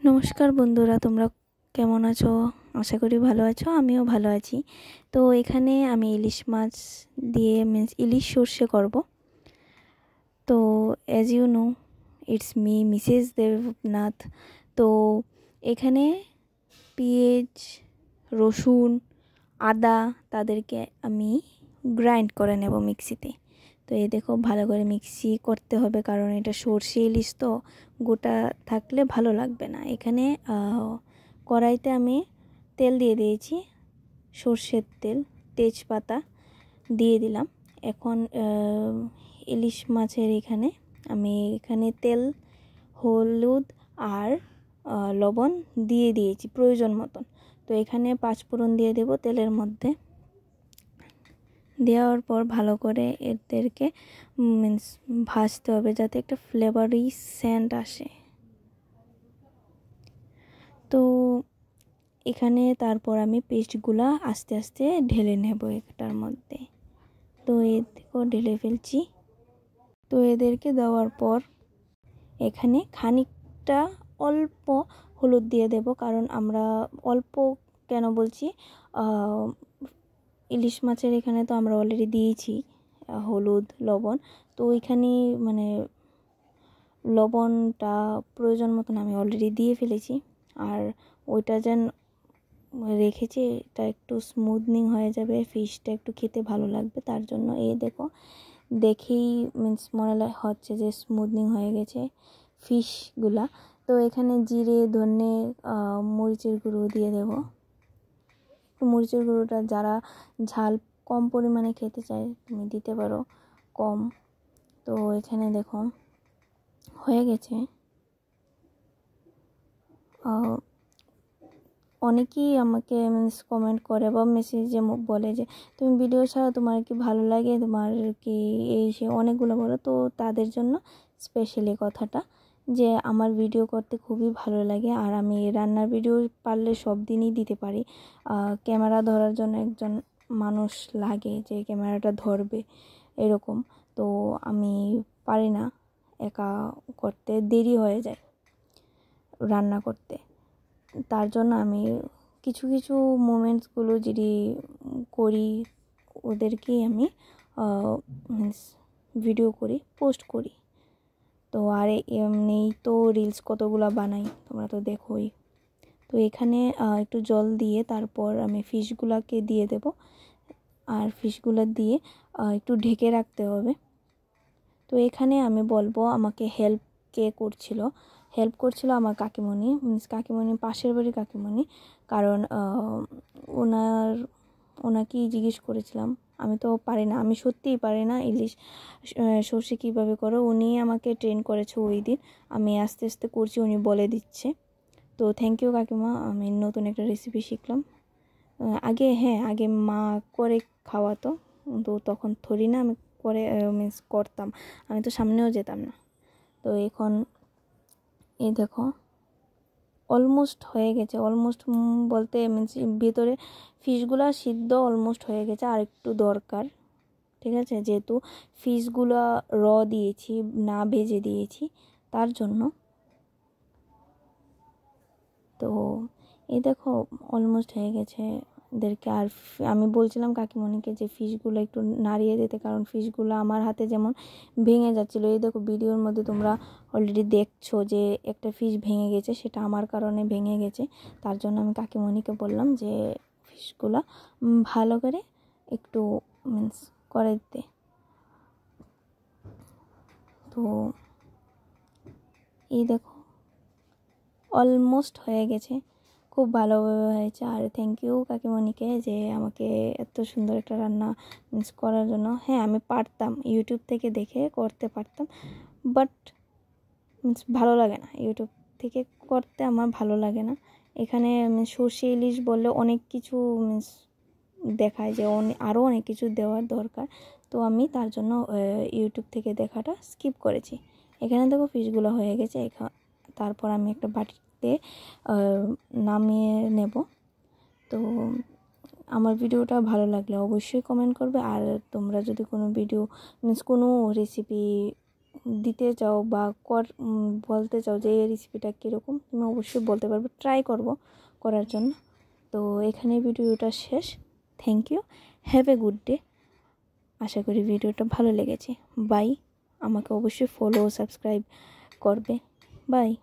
নমস্কার বন্ধুরা, তোমরা কেমন আছো? আশা করি ভালো আছো। আমিও ভালো আছি। তো এখানে আমি ইলিশ মাছ দিয়ে ইলিশ সর্ষে করব। তো as you know, it's me Mrs Debnath. তো এখানে পেঁয়াজ, রসুন, আদা তাদেরকে আমি গ্রাইন্ড করে নেব মিক্সিতে। তো এই দেখো, ভালো করে মিক্সি করতে হবে, কারণ এটা সর্ষে ইলিশ তো গোটা থাকলে ভালো লাগবে না। এখানে কড়াইতে আমি তেল দিয়ে দিয়েছি, সর্ষের তেল, তেজপাতা দিয়ে দিলাম। এখন ইলিশ মাছের আমি এখানে তেল, হলুদ আর লবণ দিয়ে দিয়েছি প্রয়োজন মতন। তো এখানে পাঁচফোড়ন দিয়ে দেব তেলের মধ্যে। দেওয়ার পর ভালো করে এদেরকে ভাজতে হবে, যাতে একটা ফ্লেভারি সেন্ট আসে। তো এখানে তারপর আমি পেস্টগুলা আস্তে আস্তে ঢেলে নেব এটার মধ্যে। তো এদিকেও ঢেলে ফেলছি। তো এদেরকে দেওয়ার পর এখানে খানিকটা অল্প হলুদ দিয়ে দেব, কারণ আমরা অল্প কেন বলছি, ইলিশ মাছের এখানে তো আমরা অলরেডি দিয়েছি হলুদ, লবণ। তো এখানে লবণটা প্রয়োজন মতন আমি অলরেডি দিয়ে ফেলেছি। আর ওইটা যেন রেখেছি, এটা একটু স্মুথনিং হয়ে যাবে, ফিশটা একটু খেতে ভালো লাগবে, তার জন্য। এই দেখো, দেখেই মনে হচ্ছে যে স্মুথনিং হয়ে গেছে ফিশগুলা। তো এখানে জিরে, ধনে, মরিচের গুঁড়ো দিয়ে দেব। মরিচের গুঁড়োটা যারা ঝাল কম পরিমাণে খেতে চায় তুমি দিতে পারো কম। তো এখানে দেখো হয়ে গেছে। অনেকেই আমাকে কমেন্ট করে বা মেসেজে বলে যে তুমি ভিডিও ছাড়া তোমার কি ভালো লাগে, তোমার কি এই সে অনেকগুলো বলো। তো তাদের জন্য স্পেশালি কথাটা, যে আমার ভিডিও করতে খুবই ভালো লাগে। আর আমি রান্নার ভিডিও পারলে সব দিনই দিতে পারি। ক্যামেরা ধরার জন্য একজন মানুষ লাগে যে ক্যামেরাটা ধরবে, এরকম। তো আমি পারি না, একা করতে দেরি হয়ে যায় রান্না করতে। তার জন্য আমি কিছু কিছু মোমেন্টসগুলো যদি করি, ওদেরকেই আমি ভিডিও করি, পোস্ট করি। তো আর এমনি তো রিলস কতগুলো বানাই, তোমরা তো দেখোই। তো এখানে একটু জল দিয়ে তারপর আমি ফিশগুলোকে দিয়ে দেব। আর ফিশগুলো দিয়ে একটু ঢেকে রাখতে হবে। তো এখানে আমি বলবো, আমাকে হেল্প কে করছিল, হেল্প করছিল আমার কাকিমণি, কাকিমণি, পাশের বাড়ির কাকিমণি। কারণ ওনাকেই জিজ্ঞেস করেছিলাম। আমি তো পারি না, আমি সত্যিই পারি না ইলিশ সর্ষে কীভাবে করো। উনি আমাকে ট্রেন করেছে ওই দিন, আমি আস্তে আস্তে করছি, উনি বলে দিচ্ছে। তো থ্যাংক ইউ কাকিমা, আমি নতুন একটা রেসিপি শিখলাম। আগে মা করে খাওয়াতো, তো তখন থরি না আমি করে করতাম, আমি তো সামনেও যেতাম না। তো এখন এই দেখো অলমোস্ট হয়ে গেছে, অলমোস্ট বলতে ভিতরে ফিশগুলো সিদ্ধ অলমোস্ট হয়ে গেছে, আর একটু দরকার। ঠিক আছে, যেহেতু ফিশগুলো দিয়েছি, না ভেজে দিয়েছি, তার জন্য। তো এই দেখো অলমোস্ট হয়ে গেছে এদেরকে। আর আমি বলছিলাম কাকিমণিকে যে ফিশগুলো একটু নাড়িয়ে দিতে, কারণ ফিশগুলো আমার হাতে যেমন ভেঙে যাচ্ছিলো। এই দেখো ভিডিওর মধ্যে তোমরা অলরেডি দেখছো যে একটা ফিশ ভেঙে গেছে, সেটা আমার কারণে ভেঙে গেছে। তার জন্য আমি কাকিমণিকে বললাম যে ফিশগুলো ভালো করে একটু করে দিতে। তো এই দেখো অলমোস্ট হয়ে গেছে, খুব ভালোভাবে হয়েছে। আর থ্যাংক ইউ কাকিমণিকে যে আমাকে এত সুন্দর একটা রান্না করার জন্য। হ্যাঁ, আমি পারতাম, ইউটিউব থেকে দেখে করতে পারতাম, বাট ভালো লাগে না, ইউটিউব থেকে করতে আমার ভালো লাগে না। এখানে সর্ষে ইলিশ বললে অনেক কিছু দেখায়, যে আরও অনেক কিছু দেওয়ার দরকার। তো আমি তার জন্য ইউটিউব থেকে দেখাটা স্কিপ করেছি। এখানে দেখো ফিশগুলো হয়ে গেছে। তারপর আমি একটা বাটিতে নামিয়ে নেব। তো আমার ভিডিওটা ভালো লাগলে অবশ্যই কমেন্ট করবে। আর তোমরা যদি কোনো ভিডিও কোনো রেসিপি দিতে চাও বা বলতে চাও যে এই রেসিপিটা কীরকম, তুমি অবশ্যই বলতে পারবে, ট্রাই করব করার জন্য। তো এখানে ভিডিওটা শেষ। Thank you, have a good day. আশা করি ভিডিওটা ভালো লেগেছে। বাই। আমাকে অবশ্যই ফলো ও সাবস্ক্রাইব করবে। বাই।